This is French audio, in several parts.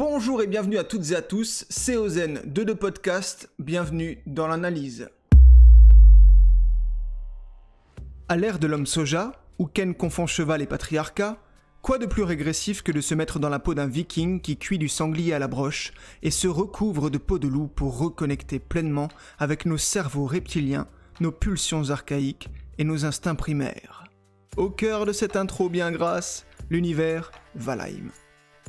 Bonjour et bienvenue à toutes et à tous, c'est Ozen de The Podcast, bienvenue dans l'analyse. À l'ère de l'homme soja, où Ken confond cheval et patriarcat, quoi de plus régressif que de se mettre dans la peau d'un viking qui cuit du sanglier à la broche et se recouvre de peau de loup pour reconnecter pleinement avec nos cerveaux reptiliens, nos pulsions archaïques et nos instincts primaires. Au cœur de cette intro bien grasse, l'univers Valheim.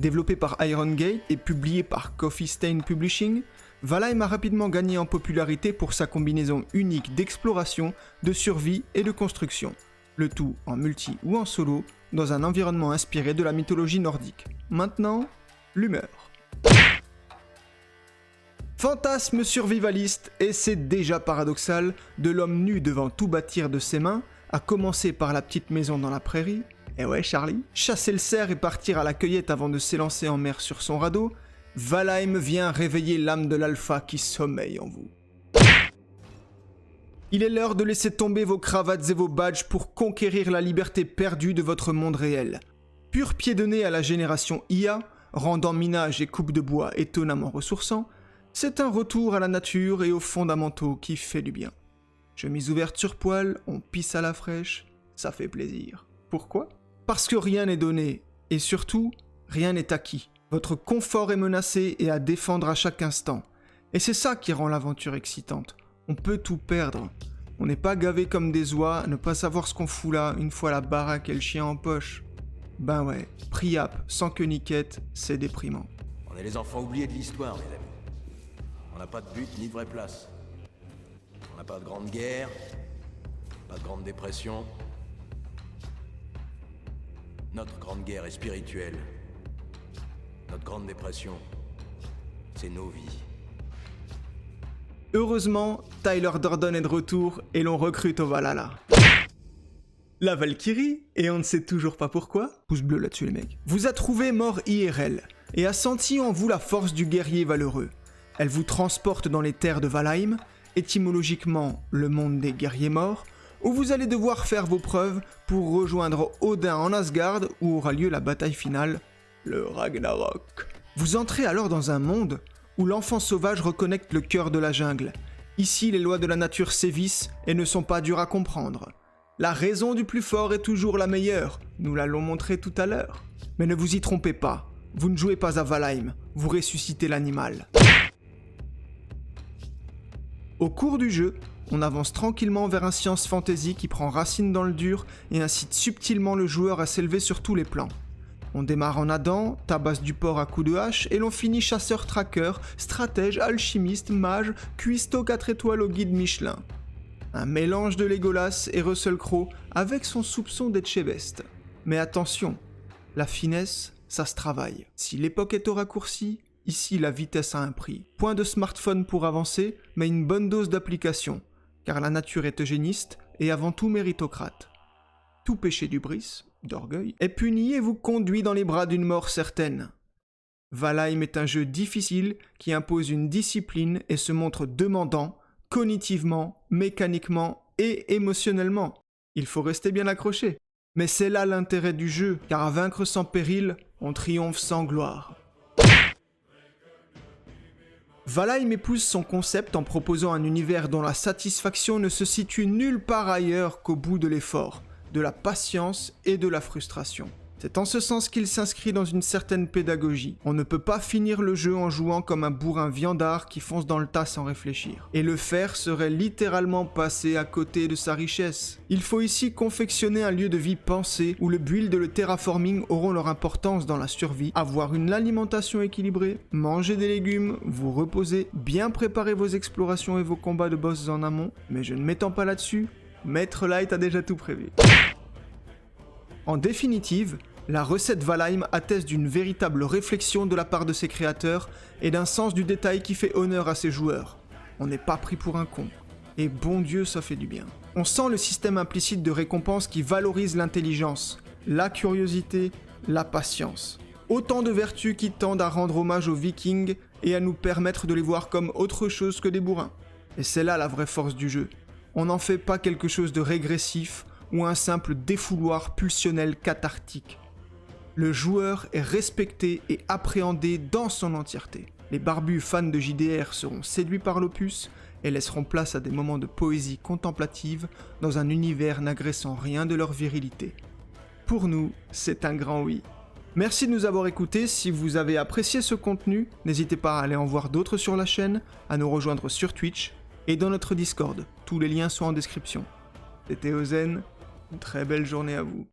Développé par Iron Gate et publié par Coffee Stain Publishing, Valheim a rapidement gagné en popularité pour sa combinaison unique d'exploration, de survie et de construction. Le tout en multi ou en solo, dans un environnement inspiré de la mythologie nordique. Maintenant, l'humeur. Fantasme survivaliste, et c'est déjà paradoxal, de l'homme nu devant tout bâtir de ses mains, à commencer par la petite maison dans la prairie, et ouais Charlie, chasser le cerf et partir à la cueillette avant de s'élancer en mer sur son radeau, Valheim vient réveiller l'âme de l'alpha qui sommeille en vous. Il est l'heure de laisser tomber vos cravates et vos badges pour conquérir la liberté perdue de votre monde réel. Pur pied de nez à la génération IA, rendant minage et coupe de bois étonnamment ressourçants, c'est un retour à la nature et aux fondamentaux qui fait du bien. Chemise ouverte sur poil, on pisse à la fraîche, ça fait plaisir. Pourquoi ? Parce que rien n'est donné, et surtout, rien n'est acquis. Votre confort est menacé et à défendre à chaque instant. Et c'est ça qui rend l'aventure excitante. On peut tout perdre. On n'est pas gavé comme des oies à ne pas savoir ce qu'on fout là une fois la baraque et le chien en poche. Ben ouais, Priap sans queue ni quête, c'est déprimant. On est les enfants oubliés de l'histoire, mes amis. On n'a pas de but ni de vraie place. On n'a pas de grande guerre, pas de grande dépression. Notre grande guerre est spirituelle. Notre grande dépression, c'est nos vies. Heureusement, Tyler Durden est de retour et l'on recrute au Valhalla. La Valkyrie, et on ne sait toujours pas pourquoi, pouce bleu là-dessus les mecs, vous a trouvé mort IRL et a senti en vous la force du guerrier valeureux. Elle vous transporte dans les terres de Valheim, étymologiquement le monde des guerriers morts, où vous allez devoir faire vos preuves pour rejoindre Odin en Asgard où aura lieu la bataille finale, le Ragnarok. Vous entrez alors dans un monde où l'enfant sauvage reconnecte le cœur de la jungle. Ici, les lois de la nature sévissent et ne sont pas dures à comprendre. La raison du plus fort est toujours la meilleure, nous l'allons montrer tout à l'heure. Mais ne vous y trompez pas, vous ne jouez pas à Valheim, vous ressuscitez l'animal. Au cours du jeu, on avance tranquillement vers un science fantasy qui prend racine dans le dur et incite subtilement le joueur à s'élever sur tous les plans. On démarre en Adam, tabasse du porc à coups de hache et l'on finit chasseur-traqueur, stratège, alchimiste, mage, cuistot 4 étoiles au guide Michelin. Un mélange de Legolas et Russell Crowe avec son soupçon d'Etchebest. Mais attention, la finesse, ça se travaille. Si l'époque est au raccourci, ici la vitesse a un prix. Point de smartphone pour avancer, mais une bonne dose d'application, car la nature est eugéniste et avant tout méritocrate. Tout péché d'hubris, d'orgueil, est puni et vous conduit dans les bras d'une mort certaine. Valheim est un jeu difficile qui impose une discipline et se montre demandant, cognitivement, mécaniquement et émotionnellement. Il faut rester bien accroché. Mais c'est là l'intérêt du jeu, car à vaincre sans péril, on triomphe sans gloire. Valheim épouse son concept en proposant un univers dont la satisfaction ne se situe nulle part ailleurs qu'au bout de l'effort, de la patience et de la frustration. C'est en ce sens qu'il s'inscrit dans une certaine pédagogie. On ne peut pas finir le jeu en jouant comme un bourrin viandard qui fonce dans le tas sans réfléchir. Et le faire serait littéralement passer à côté de sa richesse. Il faut ici confectionner un lieu de vie pensé où le build et le terraforming auront leur importance dans la survie, avoir une alimentation équilibrée, manger des légumes, vous reposer, bien préparer vos explorations et vos combats de boss en amont, mais je ne m'étends pas là-dessus, Maître Light a déjà tout prévu. En définitive, la recette Valheim atteste d'une véritable réflexion de la part de ses créateurs et d'un sens du détail qui fait honneur à ses joueurs. On n'est pas pris pour un con. Et bon Dieu, ça fait du bien. On sent le système implicite de récompense qui valorise l'intelligence, la curiosité, la patience. Autant de vertus qui tendent à rendre hommage aux Vikings et à nous permettre de les voir comme autre chose que des bourrins. Et c'est là la vraie force du jeu. On n'en fait pas quelque chose de régressif ou un simple défouloir pulsionnel cathartique. Le joueur est respecté et appréhendé dans son entièreté. Les barbus fans de JDR seront séduits par l'opus et laisseront place à des moments de poésie contemplative dans un univers n'agressant rien de leur virilité. Pour nous, c'est un grand oui. Merci de nous avoir écoutés. Si vous avez apprécié ce contenu, n'hésitez pas à aller en voir d'autres sur la chaîne, à nous rejoindre sur Twitch et dans notre Discord. Tous les liens sont en description. C'était Ozen, une très belle journée à vous.